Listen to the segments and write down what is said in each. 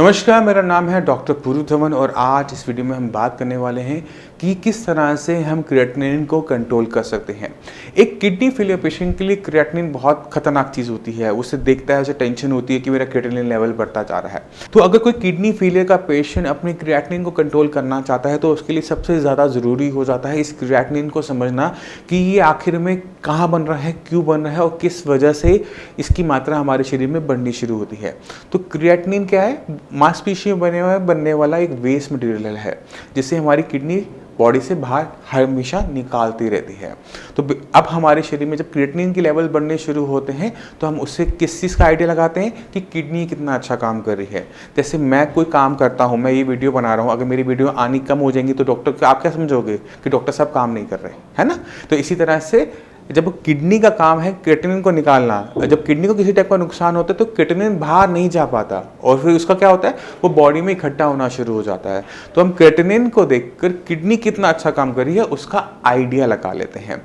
नमस्कार, मेरा नाम है डॉक्टर पूरू धवन और आज इस वीडियो में हम बात करने वाले हैं कि किस तरह से हम क्रिएटिनिन को कंट्रोल कर सकते हैं। एक किडनी फेलियर पेशेंट के लिए क्रिएटिनिन बहुत खतरनाक चीज़ होती है। उसे देखता है, उसे टेंशन होती है कि मेरा क्रिएटिनिन लेवल बढ़ता जा रहा है। तो अगर कोई किडनी फेलियर का पेशेंट अपने क्रिएटिनिन को कंट्रोल करना चाहता है तो उसके लिए सबसे ज़्यादा ज़रूरी हो जाता है इस क्रिएटिनिन को समझना कि ये आखिर में कहाँ बन रहा है, क्यों बन रहा है और किस वजह से इसकी मात्रा हमारे शरीर में बढ़नी शुरू होती है। तो क्रिएटिनिन क्या है? मांसपेशियों बनने वाला एक वेस्ट मटेरियल है जिसे हमारी किडनी बॉडी से बाहर हमेशा निकालती रहती है। तो अब हमारे शरीर में जब क्रिएटिनिन के लेवल बढ़ने शुरू होते हैं तो हम उससे किस चीज़ का आइडिया लगाते हैं कि किडनी कितना अच्छा काम कर रही है। जैसे मैं कोई काम करता हूँ, मैं ये वीडियो बना रहा हूँ, अगर मेरी वीडियो आनी कम हो जाएंगी तो डॉक्टर आप क्या समझोगे कि डॉक्टर साहब काम नहीं कर रहे, है ना। तो इसी तरह से जब किडनी का काम है क्रिएटिनिन को निकालना, जब किडनी को किसी टाइप का नुकसान होता है तो क्रिएटिनिन बाहर नहीं जा पाता और फिर उसका क्या होता है, वो बॉडी में इकट्ठा होना शुरू हो जाता है। तो हम क्रिएटिनिन को देखकर किडनी कितना अच्छा काम कर रही है उसका आइडिया लगा लेते हैं।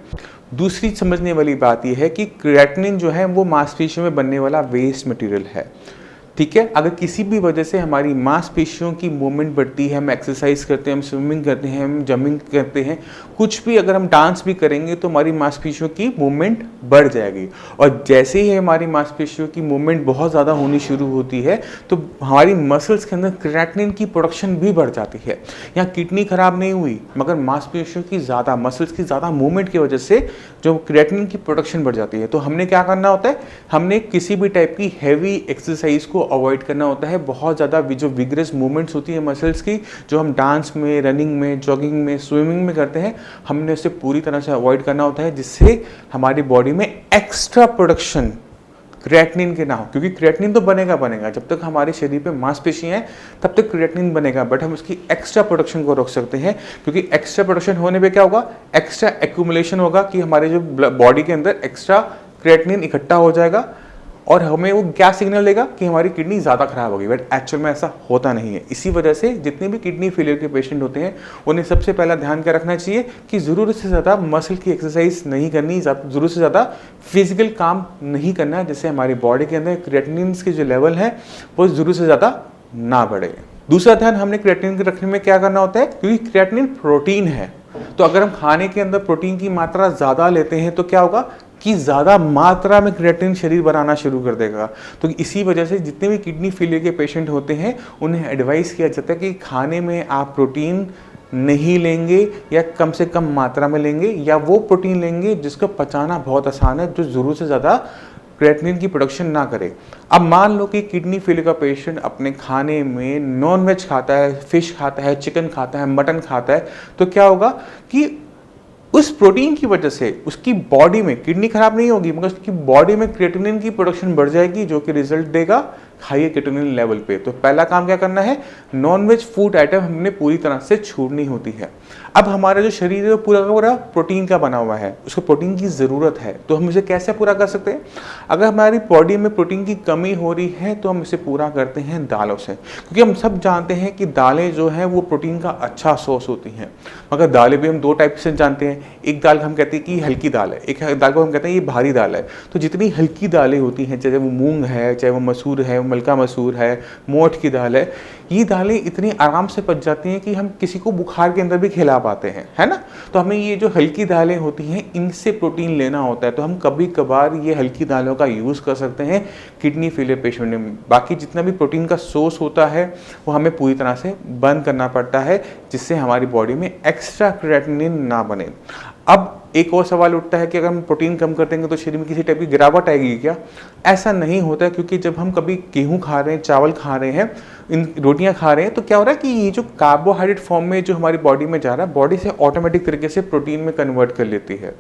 दूसरी समझने वाली बात यह है कि क्रिएटिनिन जो है वो मांसपेशियों में बनने वाला वेस्ट मटेरियल है, ठीक है। अगर किसी भी वजह से हमारी मांसपेशियों की मूवमेंट बढ़ती है, हम एक्सरसाइज करते हैं, हम स्विमिंग करते हैं, हम जंपिंग करते हैं, कुछ भी अगर हम डांस भी करेंगे तो हमारी मांसपेशियों की मूवमेंट बढ़ जाएगी। और जैसे ही हमारी मांसपेशियों की मूवमेंट बहुत ज़्यादा होनी शुरू होती है तो हमारी मसल्स के अंदर क्रिएटिनिन की प्रोडक्शन भी बढ़ जाती है। यहाँ किडनी खराब नहीं हुई मगर मांसपेशियों की ज़्यादा, मसल्स की ज़्यादा मूवमेंट की वजह से जो क्रिएटिनिन की प्रोडक्शन बढ़ जाती है। तो हमने क्या करना होता है, हमने किसी भी टाइप की हैवी एक्सरसाइज को अवॉइड करना होता है। बहुत ज़्यादा जो विग्रेस मूवमेंट्स होती है मसल्स की, जो हम डांस में, रनिंग में, जॉगिंग में, स्विमिंग में करते हैं, हमने उसे पूरी तरह से अवॉइड करना होता है जिससे हमारी बॉडी में एक्स्ट्रा प्रोडक्शन क्रिएटिनिन के ना हो। क्योंकि क्रिएटिनिन तो बनेगा, जब तक हमारे शरीर पे मांसपेशियां हैं तब तक क्रिएटिनिन बनेगा, बट हम उसकी एक्स्ट्रा प्रोडक्शन को रोक सकते हैं। क्योंकि एक्स्ट्रा प्रोडक्शन होने पे क्या होगा, एक्स्ट्रा एक्यूमुलेशन होगा कि हमारे जो बॉडी के अंदर एक्स्ट्रा क्रिएटिनिन इकट्ठा हो जाएगा और हमें वो क्या सिग्नल देगा कि हमारी किडनी ज़्यादा खराब होगी, बट एक्चुअल में ऐसा होता नहीं है। इसी वजह से जितने भी किडनी फेलियर के पेशेंट होते हैं उन्हें सबसे पहला ध्यान क्या रखना चाहिए कि ज़रूरत से ज़्यादा मसल की एक्सरसाइज नहीं करनी, ज़रूरत से ज़्यादा फिजिकल काम नहीं करना, जिससे हमारी बॉडी के अंदर क्रिएटिनिन के जो लेवल है वो ज़रूरत से ज़्यादा ना बढ़े। दूसरा ध्यान हमने क्रिएटिनिन के रखने में क्या करना होता है, क्योंकि क्रिएटिनिन प्रोटीन है तो अगर हम खाने के अंदर प्रोटीन की मात्रा ज़्यादा लेते हैं तो क्या होगा कि ज़्यादा मात्रा में क्रिएटिनिन शरीर बनाना शुरू कर देगा। तो इसी वजह से जितने भी किडनी फेलियर के पेशेंट होते हैं उन्हें एडवाइस किया जाता है कि खाने में आप प्रोटीन नहीं लेंगे या कम से कम मात्रा में लेंगे, या वो प्रोटीन लेंगे जिसको पचाना बहुत आसान है, जो ज़रूरत से ज़्यादा क्रिएटिनिन की प्रोडक्शन ना करे। अब मान लो कि किडनी फेलियर का पेशेंट अपने खाने में नॉन वेज खाता है, फिश खाता है, चिकन खाता है, मटन खाता है, तो क्या होगा कि उस प्रोटीन की वजह से उसकी बॉडी में, किडनी खराब नहीं होगी मगर उसकी बॉडी में क्रिएटिनिन की प्रोडक्शन बढ़ जाएगी, जो कि रिजल्ट देगा हाई क्रिएटिनिन लेवल पे। तो पहला काम क्या करना है, नॉनवेज फूड आइटम हमने पूरी तरह से छोड़नी होती है। अब हमारा जो शरीर है वो पूरा का पूरा प्रोटीन का बना हुआ है, उसको प्रोटीन की ज़रूरत है। तो हम इसे कैसे पूरा कर सकते हैं, अगर हमारी बॉडी में प्रोटीन की कमी हो रही है तो हम इसे पूरा करते हैं दालों से। क्योंकि हम सब जानते हैं कि दालें जो हैं वो प्रोटीन का अच्छा सोर्स होती हैं, मगर दालें भी हम दो टाइप से जानते हैं। एक दाल हम कहते हैं कि हल्की दाल है, एक दाल को हम कहते हैं ये भारी दाल है। तो जितनी हल्की दालें होती हैं, चाहे वो मूंग है, चाहे वो मसूर है, मलका मसूर है, मोठ की दाल है, ये दालें इतनी आराम से पच जाती हैं कि हम किसी को बुखार के अंदर भी खिला पाते हैं, है ना। तो हमें ये जो हल्की दालें होती हैं इनसे प्रोटीन लेना होता है। तो हम कभी कभार ये हल्की दालों का यूज़ कर सकते हैं किडनी फेलियर पेशेंट में। बाकी जितना भी प्रोटीन का सोर्स होता है वो हमें पूरी तरह से बंद करना पड़ता है, जिससे हमारी बॉडी में एक्स्ट्रा क्रिएटिनिन ना बने। अब एक और सवाल उठता है कि अगर हम प्रोटीन कम कर देंगे तो शरीर में किसी टाइप की गिरावट आएगी क्या? ऐसा नहीं होता है, क्योंकि जब हम कभी गेहूं खा रहे हैं, चावल खा रहे हैं, इन रोटियां खा रहे हैं, तो क्या हो रहा है कि ये जो कार्बोहाइड्रेट फॉर्म में जो हमारी बॉडी में जा रहा है, बॉडी से ऑटोमेटिक तरीके से प्रोटीन में कन्वर्ट कर लेती है।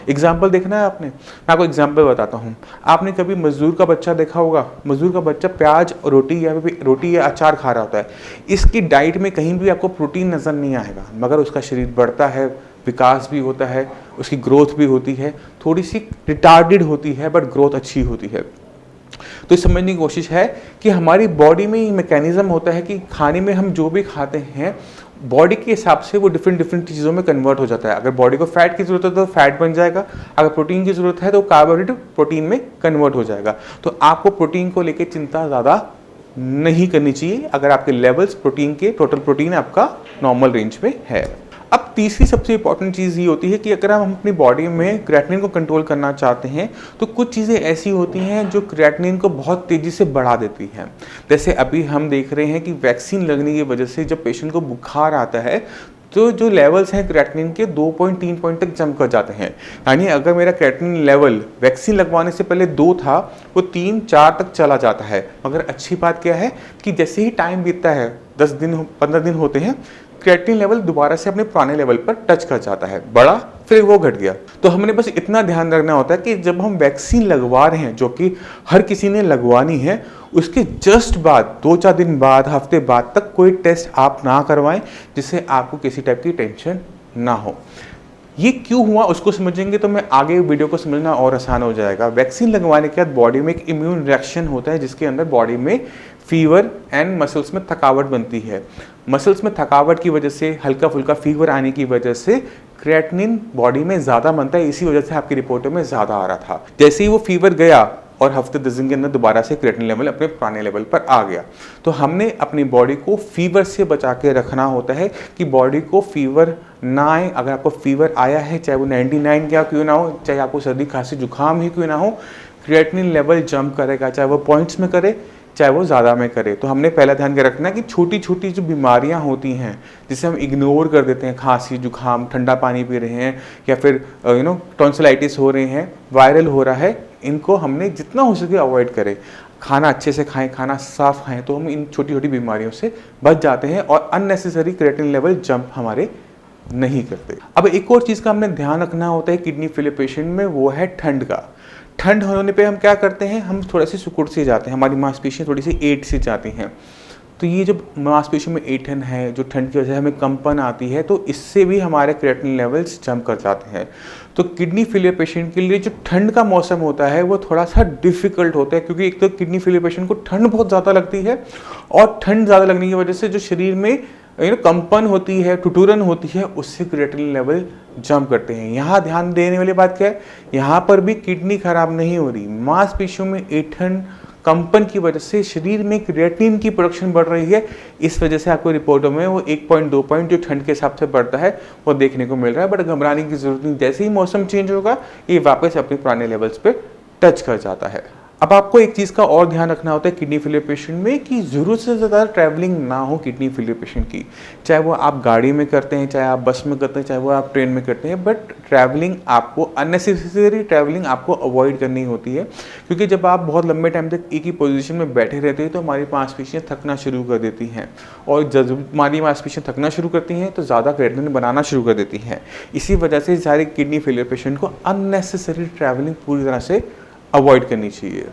एग्जाम्पल देखना है आपने, मैं आपको एग्जाम्पल बताता हूँ। आपने कभी मजदूर का बच्चा देखा होगा, मजदूर का बच्चा प्याज और रोटी या अचार खा रहा होता है। इसकी डाइट में कहीं भी आपको प्रोटीन नज़र नहीं आएगा, मगर उसका शरीर बढ़ता है, विकास भी होता है, उसकी ग्रोथ भी होती है, थोड़ी सी रिटार्डेड होती है बट ग्रोथ अच्छी होती है। तो इस समझने की कोशिश है कि हमारी बॉडी में ये मैकेनिज्म होता है कि खाने में हम जो भी खाते हैं बॉडी के हिसाब से वो डिफरेंट चीज़ों में कन्वर्ट हो जाता है। अगर बॉडी को फैट की जरूरत है तो फैट बन जाएगा, अगर प्रोटीन की जरूरत है तो कार्बोहाइड्रेट प्रोटीन में कन्वर्ट हो जाएगा। तो आपको प्रोटीन को लेकर चिंता ज़्यादा नहीं करनी चाहिए अगर आपके लेवल्स प्रोटीन के, टोटल प्रोटीन आपका नॉर्मल रेंज में है। अब तीसरी सबसे इंपॉर्टेंट चीज़ ये होती है कि अगर हम अपनी बॉडी में क्रिएटिनिन को कंट्रोल करना चाहते हैं तो कुछ चीज़ें ऐसी होती हैं जो क्रिएटिनिन को बहुत तेज़ी से बढ़ा देती हैं। जैसे अभी हम देख रहे हैं कि वैक्सीन लगने की वजह से जब पेशेंट को बुखार आता है तो जो लेवल्स हैं क्रिएटिनिन के 2.3 पॉइंट तक जंप कर जाते हैं। यानी अगर मेरा क्रिएटिनिन लेवल वैक्सीन लगवाने से पहले 2 था, वो 3-4 तक चला जाता है। मगर अच्छी बात क्या है कि जैसे ही टाइम बीतता है, 10 दिन 15 दिन होते हैं, क्रिएटिनिन लेवल दोबारा से अपने पुराने लेवल पर टच कर जाता है, बढ़ा फिर वो घट गया। तो हमने बस इतना ध्यान रखना होता है कि जब हम वैक्सीन लगवा रहे हैं, जो कि हर किसी ने लगवानी है, उसके जस्ट बाद 2-4 दिन बाद, हफ्ते बाद तक कोई टेस्ट आप ना करवाएं जिससे आपको किसी टाइप की टेंशन ना हो। ये क्यों हुआ उसको समझेंगे तो मैं आगे वीडियो को समझना और आसान हो जाएगा। वैक्सीन लगवाने के बाद बॉडी में एक इम्यून रिएक्शन होता है जिसके अंदर बॉडी में फीवर एंड मसल्स में थकावट बनती है। मसल्स में थकावट की वजह से, हल्का फुल्का फीवर आने की वजह से क्रिएटिनिन बॉडी में ज़्यादा बनता है। इसी वजह से आपकी रिपोर्टों में ज़्यादा आ रहा था। जैसे ही वो फीवर गया और हफ्ते 10 दिन के अंदर दोबारा से क्रिएटिनिन लेवल अपने पुराने लेवल पर आ गया। तो हमने अपनी बॉडी को फीवर से बचा के रखना होता है कि बॉडी को फीवर ना आए। अगर आपको फीवर आया है, चाहे वो 99 क्या क्यों ना हो, चाहे आपको सर्दी खांसी जुकाम ही क्यों ना हो, क्रिएटिनिन लेवल जंप करेगा, चाहे वो पॉइंट्स में करे चाहे वो ज़्यादा में करे। तो हमने पहला ध्यान के रखना कि छोटी छोटी जो बीमारियां होती हैं जिसे हम इग्नोर कर देते हैं, खांसी जुकाम, ठंडा पानी पी रहे हैं या फिर टॉन्सिलाइटिस हो रहे हैं, वायरल हो रहा है, इनको हमने जितना हो सके अवॉइड करें। खाना अच्छे से खाएं, खाना साफ खाएं, तो हम इन छोटी छोटी बीमारियों से बच जाते हैं और अननेसेसरी क्रिएटिनिन लेवल जंप हमारे नहीं करते। अब एक और चीज़ का हमने ध्यान रखना होता है किडनी फेलियर पेशेंट में, वो है ठंड का। ठंड होने पे हम क्या करते हैं, हम थोड़ा सी सिकुड़ से जाते हैं, हमारी मांसपेशियाँ थोड़ी सी ऐंठ से जाती हैं। तो ये जब मांसपेशियों में ऐंठन है, जो ठंड की वजह से हमें कंपन आती है, तो इससे भी हमारे क्रिएटिनिन लेवल्स जंप कर जाते हैं। तो किडनी फेलियर पेशेंट के लिए जो ठंड का मौसम होता है वो थोड़ा सा डिफिकल्ट होता है, क्योंकि एक तो किडनी फेलियर पेशेंट को ठंड बहुत ज़्यादा लगती है और ठंड ज़्यादा लगने की वजह से जो शरीर में कंपन होती है, ठिठुरन होती है, उससे क्रिएटिनिन लेवल जंप करते हैं। यहाँ ध्यान देने वाली बात क्या है, यहाँ पर भी किडनी खराब नहीं हो रही, मांसपेशियों में ऐंठन कंपन की वजह से शरीर में क्रिएटिनिन की प्रोडक्शन बढ़ रही है। इस वजह से आपको रिपोर्टों में वो 1.2 पॉइंट जो ठंड के हिसाब से बढ़ता है वो देखने को मिल रहा है। बट घबराने की जरूरत नहीं, जैसे ही मौसम चेंज होगा ये वापस अपने पुराने लेवल्स पे टच कर जाता है। अब आपको एक चीज़ का और ध्यान रखना होता है किडनी फेलियर पेशेंट में कि ज़रूरत से ज़्यादा ट्रैवलिंग ना हो किडनी फेलियर पेशेंट की, चाहे वो आप गाड़ी में करते हैं, चाहे आप बस में करते हैं, चाहे वो आप ट्रेन में करते हैं, बट ट्रैवलिंग आपको, अननेसेसरी ट्रैवलिंग आपको अवॉइड करनी होती है। क्योंकि जब आप बहुत लंबे टाइम तक एक ही पोजीशन में बैठे रहते हैं तो हमारी मांसपेशियाँ थकना शुरू कर देती हैं, और जब हमारी मांसपेशियाँ थकना शुरू करती हैं तो ज़्यादा क्रिएटिनिन बनाना शुरू कर देती हैं। इसी वजह से सारे किडनी फेलियर पेशेंट को अननेसेसरी ट्रैवलिंग पूरी तरह से अवॉइड करनी चाहिए।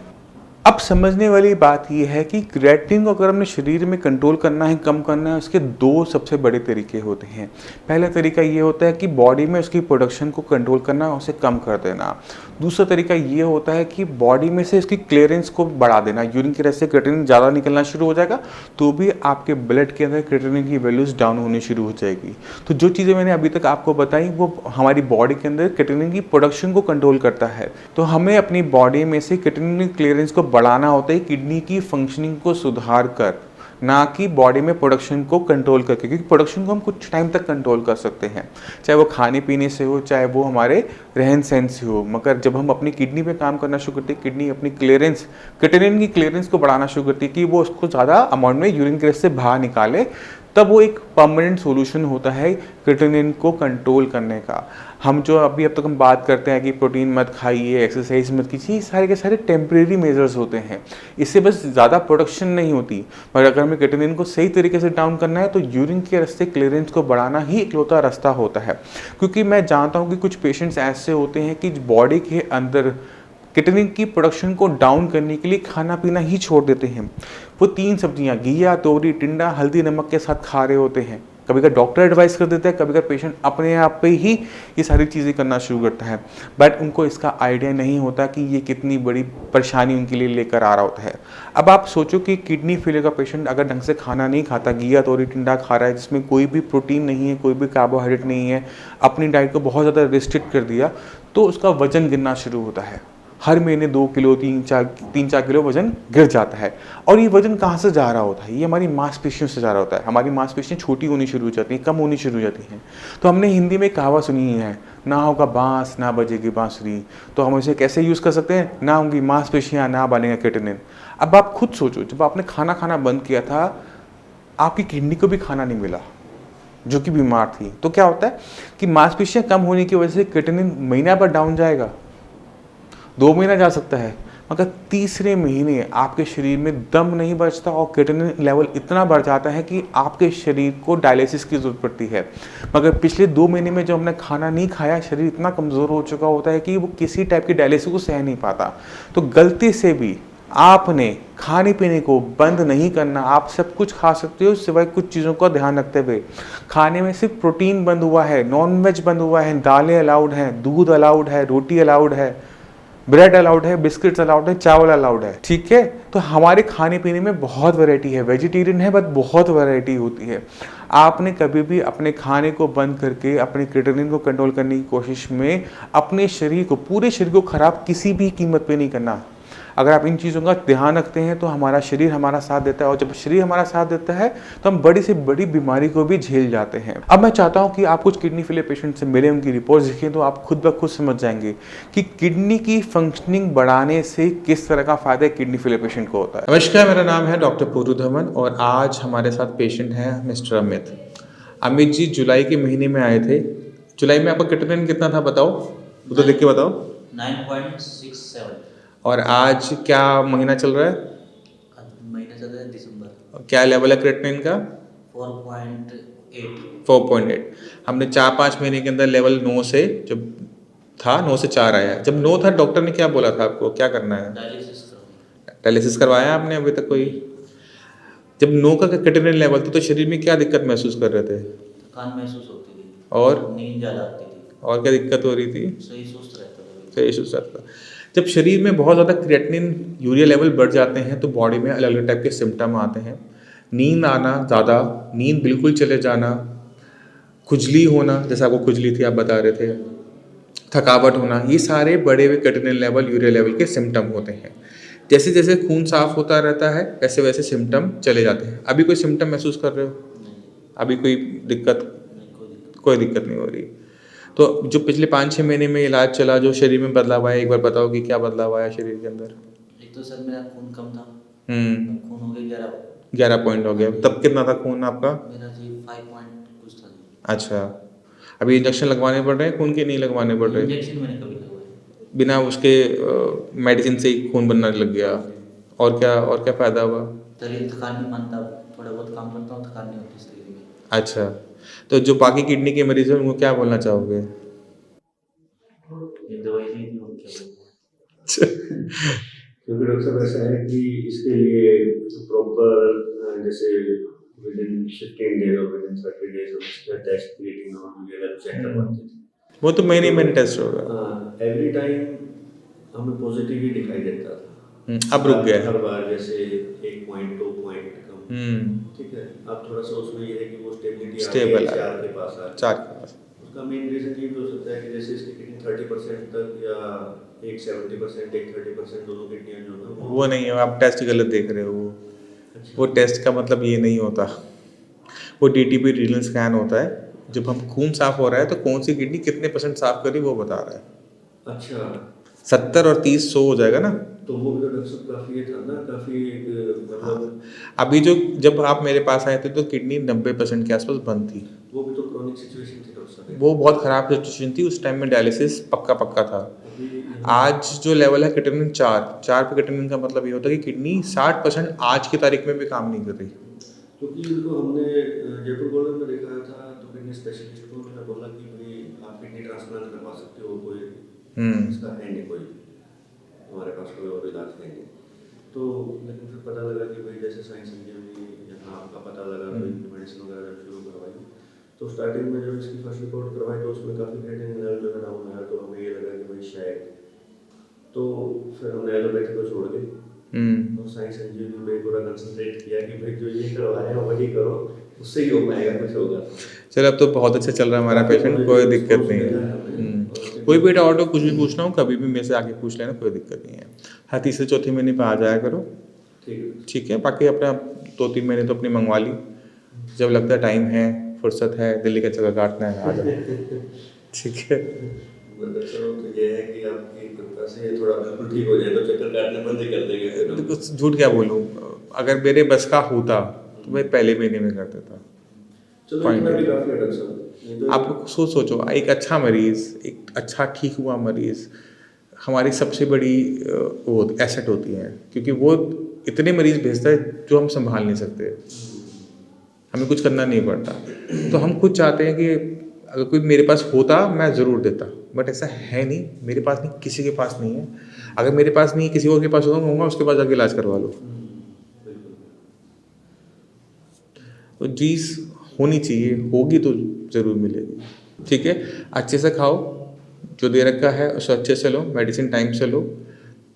अब समझने वाली बात यह है कि क्रिएटिनिन को अगर हमने शरीर में कंट्रोल करना है, कम करना है, उसके 2 सबसे बड़े तरीके होते हैं। पहला तरीका ये होता है कि बॉडी में उसकी प्रोडक्शन को कंट्रोल करना, उसे कम कर देना। दूसरा तरीका ये होता है कि बॉडी में से इसकी क्लियरेंस को बढ़ा देना। यूरिन की रस से क्रिएटिनिन ज़्यादा निकलना शुरू हो जाएगा तो भी आपके ब्लड के अंदर क्रिएटिनिन की वैल्यूज़ डाउन होनी शुरू हो जाएगी। तो जो चीज़ें मैंने अभी तक आपको बताई वो हमारी बॉडी के अंदर क्रिएटिनिन की प्रोडक्शन को कंट्रोल करता है। तो हमें अपनी बॉडी में से क्रिएटिनिन क्लियरेंस को बढ़ाना होता है किडनी की फंक्शनिंग को सुधार कर, ना कि बॉडी में प्रोडक्शन को कंट्रोल करके, क्योंकि प्रोडक्शन को हम कुछ टाइम तक कंट्रोल कर सकते हैं, चाहे वो खाने पीने से हो, चाहे वो हमारे रहन सहन से हो। मगर जब हम अपनी किडनी पे काम करना शुरू करते हैं, किडनी अपनी क्लियरेंस, क्रिएटिनिन की क्लियरेंस को बढ़ाना शुरू करती है कि वो उसको ज़्यादा अमाउंट में यूरिन के रस से बाहर निकाले, तब वो एक परमानेंट सॉल्यूशन होता है क्रिएटिनिन को कंट्रोल करने का। हम जो अब तक हम बात करते हैं कि प्रोटीन मत खाइए, एक्सरसाइज मत कीजिए, सारे के सारे टेम्परेरी मेजर्स होते हैं, इससे बस ज़्यादा प्रोडक्शन नहीं होती। पर अगर हमें क्रिएटिनिन को सही तरीके से डाउन करना है तो यूरिन के रास्ते क्लियरेंस को बढ़ाना ही इकलौता रास्ता होता है। क्योंकि मैं जानता हूँ कि कुछ पेशेंट्स ऐसे होते हैं कि बॉडी के अंदर क्रिएटिनिन की प्रोडक्शन को डाउन करने के लिए खाना पीना ही छोड़ देते हैं। वो 3 सब्जियां, घिया, तोरी, टिंडा, हल्दी नमक के साथ खा रहे होते हैं। कभी कभी डॉक्टर एडवाइस कर देता है, कभी कभी पेशेंट अपने आप पे ही ये सारी चीज़ें करना शुरू करता है। बट उनको इसका आइडिया नहीं होता कि ये कितनी बड़ी परेशानी उनके लिए लेकर आ रहा होता है। अब आप सोचो कि किडनी फेलियर का पेशेंट अगर ढंग से खाना नहीं खाता, घिया, तोरी, टिंडा खा रहा है जिसमें कोई भी प्रोटीन नहीं है, कोई भी कार्बोहाइड्रेट नहीं है, अपनी डाइट को बहुत ज़्यादा रिस्ट्रिक्ट कर दिया, तो उसका वजन गिरना शुरू होता है। हर महीने 2 किलो 3-4 किलो वजन गिर जाता है। और ये वजन कहाँ से जा रहा होता है? ये हमारी मांसपेशियों से जा रहा होता है। हमारी मांसपेशियाँ छोटी होनी शुरू हो जाती हैं, कम होनी शुरू हो जाती हैं। तो हमने हिंदी में कहावत सुनी है, ना होगा बांस ना बजेगी बांसुरी। तो हम इसे कैसे यूज़ कर सकते हैं? ना होंगी मांसपेशियाँ ना बनेगा क्रिएटिनिन। अब आप खुद सोचो, जब आपने खाना खाना बंद किया था, आपकी किडनी को भी खाना नहीं मिला, जो कि बीमार थी। तो क्या होता है कि मांसपेशियाँ कम होने की वजह से क्रिएटिनिन महीना भर डाउन जाएगा, 2 महीना जा सकता है, मगर तीसरे महीने आपके शरीर में दम नहीं बचता और क्रिएटिनिन लेवल इतना बढ़ जाता है कि आपके शरीर को डायलिसिस की ज़रूरत पड़ती है। मगर पिछले 2 महीने में जब हमने खाना नहीं खाया, शरीर इतना कमज़ोर हो चुका होता है कि वो किसी टाइप की डायलिसिस को सह नहीं पाता। तो गलती से भी आपने खाने पीने को बंद नहीं करना। आप सब कुछ खा सकते हो सिवाय कुछ चीज़ों का ध्यान रखते हुए। खाने में सिर्फ प्रोटीन बंद हुआ है, नॉन वेज बंद हुआ है, दालें अलाउड हैं, दूध अलाउड है, रोटी अलाउड है, ब्रेड अलाउड है, बिस्किट्स अलाउड है, चावल अलाउड है। ठीक है, तो हमारे खाने पीने में बहुत वैरायटी है। वेजिटेरियन है बट बहुत वैरायटी होती है। आपने कभी भी अपने खाने को बंद करके अपने क्रिएटिनिन को कंट्रोल करने की कोशिश में अपने शरीर को, पूरे शरीर को खराब किसी भी कीमत पे नहीं करना। अगर आप इन चीज़ों का ध्यान रखते हैं तो हमारा शरीर हमारा साथ देता है, और जब शरीर हमारा साथ देता है तो हम बड़ी से बड़ी बीमारी को भी झेल जाते हैं। अब मैं चाहता हूं कि आप कुछ किडनी फेलियर पेशेंट से मिले, उनकी रिपोर्ट देखें, तो आप खुद ब खुद समझ जाएंगे कि किडनी की फंक्शनिंग बढ़ाने से किस तरह का फायदा किडनी फेलियर पेशेंट को होता है। नमस्कार, मेरा नाम है डॉक्टर पूरू धवन और आज हमारे साथ पेशेंट हैं मिस्टर अमित। अमित जी जुलाई के महीने में आए थे। जुलाई में आपका क्रिएटिनिन कितना था बताओ, वो तो देख के बताओ। 9.67। और आज क्या महीना चल रहा है? महीना चल रहा है दिसंबर। क्या लेवल है क्रिएटिनिन का? 4.8। 4.8। हमने 4-5 महीने के अंदर लेवल 9 से, जब था 9 से 4 आया है। जब 9 था डॉक्टर ने क्या बोला था आपको, क्या करना है? डायलिसिस करवानी। डायलिसिस करवाया आपने अभी तक कोई? जब 9 का क्रिएटिनिन लेवल था तो शरीर में क्या दिक्कत महसूस कर रहे थे? थकान महसूस होती थी और नींद ज़्यादा आती थी। और क्या दिक्कत हो रही थी? सही सुस्त रहता था। सही सुस्त रहता था। जब शरीर में बहुत ज़्यादा क्रिएटिनिन यूरिया लेवल बढ़ जाते हैं तो बॉडी में अलग अलग टाइप के सिम्टम आते हैं। नींद आना ज़्यादा, नींद बिल्कुल चले जाना, खुजली होना, जैसे आपको खुजली थी आप बता रहे थे, थकावट होना, ये सारे बढ़े हुए क्रिएटिनिन लेवल, यूरिया लेवल के सिम्टम होते हैं। जैसे जैसे खून साफ होता रहता है वैसे वैसे सिम्टम चले जाते हैं। अभी कोई सिम्टम महसूस कर रहे हो? नहीं, अभी कोई दिक्कत? नहीं, कोई दिक्कत नहीं हो रही। तो जो पिछले 5-6 महीने में इलाज चला, जो शरीर में बदलाव आया, एक बार बताओ कि क्या बदलाव आया शरीर के अंदर? एक तो सर मेरा खून कम था। खून हो गया 11। 11 पॉइंट हो गया। तब कितना था खून आपका? मेरा जी 5 पॉइंट कुछ था जी। अच्छा, अभी इंजेक्शन लगवाने पड़ रहे हैं खून के, नहीं लगवाने पड़ रहे? इंजेक्शन मैंने कभी लगवाया। बिना उसके मेडिसिन से ही खून बनने लग गया? और क्या फ़ायदा हुआ? शरीर थकान नहीं मानता, थोड़ा बहुत काम करता हूँ, थकान नहीं होती शरीर में। अच्छा, तो जो बाकी किडनी के मरीज हैं उनको क्या बोलना चाहोगे? ये दवाई दी थी और क्या बोलूं। क्योंकि डॉक्टर साहब ऐसा है कि इसके लिए प्रॉपर जैसे विद इन 15 डेज और विद इन 30 डेज हम इसका टेस्ट क्रिएटिनिन और यूरिया चेक करवाते थे। वो तो महीने टेस्ट होगा। हाँ, एवरी टाइम हमें पॉजिटिव ही दिखाई देता था। अब रुक गया है। हर बार जैसे 1 पॉइंट 2 पॉइंट कम। ठीक है, अब थोड़ा सा उसमें ये है कि वो स्टेबिलिटी स्टेबल आ 4 के पास आ 4 के पास। उसका मेन रीज़न ये भी हो सकता है कि जैसे इसकी किडनी 30% तक या एक 70% एक 30% दोनों किडनियाँ जो ना वो नहीं है, आप टेस्ट गलत देख रहे हो। वो टेस्ट का मतलब ये नहीं होता, वो डीटीपी रीनल स्कैन होता है। जब हम खून साफ हो रहा है तो कौन सी किडनी कितने % साफ करी वो बता रहा है। अच्छा, 70 और 30 100 हो जाएगा ना। तो वो भी तो डॉक्टर साहब काफ़ी ये था ना, काफ़ी मतलब अभी जो जब आप मेरे पास आए थे तो किडनी 90% के आसपास बंद थी। वो भी तो क्रॉनिक सिचुएशन थी डॉक्टर साहब। वो बहुत ख़राब सिचुएशन थी, उस टाइम में डायलिसिस पक्का था। आज जो लेवल है क्रिएटिनिन 4 पे क्रिएटिनिन का मतलब ये होता है कि किडनी 60% आज की तारीख में भी काम नहीं कर रही। क्योंकि इनको हमने जयपुर गोल्डन में देखा था तो किडनी स्पेशलिस्ट को उन्होंने बोला कि भाई आप किडनी ट्रांसप्लांट करवा सकते हो, कोई इसका है नहीं, कोई हमारे पास कोई और इलाज है नहीं। तो लेकिन फिर पता लगा कि भाई जैसे साइंस इंजीनियरिंग यहाँ आपका पता लगा, कोई मेडिसिन वगैरह जब शुरू करवाई तो स्टार्टिंग में जब इसकी फर्स्ट रिपोर्ट करवाई तो उसमें काफ़ी क्रिएटिनिन लेवल जो है डाउन आया। तो हमें ये लगा कि भाई शायद, तो फिर हमने एलोपैथी को छोड़ के और साइंस इंजीनियरिंग पे पूरा कंसंट्रेट किया कि भाई जो ये करवाया है वही करो, उससे ही हो पाएगा, कुछ होगा। चलो अब तो बहुत अच्छा चल रहा है हमारा पेशेंट, कोई दिक्कत नहीं है। कोई भी डाउट हो, कुछ भी पूछना हो, कभी भी मेरे से आके पूछ लेना, कोई दिक्कत नहीं है। हर तीसरे चौथे महीने पे आ जाया करो, ठीक है। ठीक है। बाकी अपना 2-3 महीने तो अपनी मंगवा ली, जब लगता है टाइम है, फुर्सत है, दिल्ली का चक्कर काटना है, आ जाओ, ठीक है। मतलब चलो, तो ये है कि आपकी कृपा से थोड़ा बिल्कुल ठीक हो जाए तो चक्कर काटने बंद ही कर देंगे फिर हम। देखो झूठ क्या बोलूँ, अगर मेरे बस का होता तो मैं पहले महीने में कर देता। चलो Fine. इतना भी काफी है डॉक्टर साहब, नहीं तो आप सोचो, एक अच्छा मरीज़, एक अच्छा ठीक हुआ मरीज़ हमारी सबसे बड़ी वो एसेट होती है, क्योंकि वो इतने मरीज़ भेजता है जो हम संभाल नहीं सकते, हमें कुछ करना नहीं पड़ता। तो हम खुद चाहते हैं कि अगर कोई मेरे पास होता मैं ज़रूर देता, बट ऐसा है नहीं, मेरे पास नहीं, किसी के पास नहीं है। अगर मेरे पास नहीं, किसी और के पास होगा, कहूँगा उसके पास जाके इलाज करवा लो। बिल्कुल। तो चीज़ होनी चाहिए, होगी तो ज़रूर मिलेगी, ठीक है। अच्छे से खाओ, जो दे रखा है उसे अच्छे से लो, मेडिसिन टाइम से लो,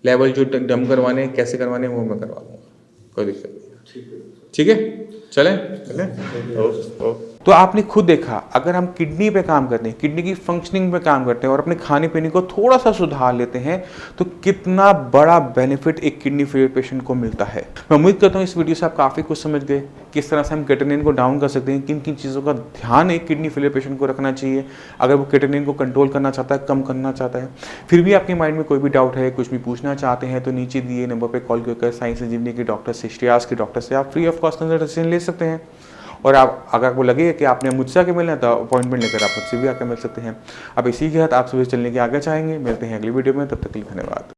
लेवल जो डम करवाने कैसे करवाने वो मैं करवा दूँगा, कोई दिक्कत नहीं, ठीक है। ठीक है। चलें ओके। तो आपने खुद देखा, अगर हम किडनी पे काम करते हैं, किडनी की फंक्शनिंग पे काम करते हैं और अपने खाने पीने को थोड़ा सा सुधार लेते हैं, तो कितना बड़ा बेनिफिट एक किडनी फेलियर पेशेंट को मिलता है। मैं उम्मीद करता हूँ इस वीडियो से आप काफ़ी कुछ समझ गए, किस तरह से हम क्रिएटिनिन को डाउन कर सकते हैं, किन किन चीज़ों का ध्यान एक किडनी फेलियर पेशेंट को रखना चाहिए अगर वो क्रिएटिनिन को कंट्रोल करना चाहता है, कम करना चाहता है। फिर भी आपके माइंड में कोई भी डाउट है, कुछ भी पूछना चाहते हैं, तो नीचे दिए नंबर पर कॉल करके साइंस संजीवनी के डॉक्टर सिस्टियास के डॉक्टर से आप फ्री ऑफ कॉस्ट कंसल्टेशन ले सकते हैं। और आप अगर आपको लगे कि आपने मुझसे आके मिलना है तो अपॉइंटमेंट लेकर आप मुझसे भी आकर मिल सकते हैं। अब इसी के साथ आप सुबह चलने के आगे चाहेंगे। मिलते हैं अगली वीडियो में, तब तक के लिए धन्यवाद।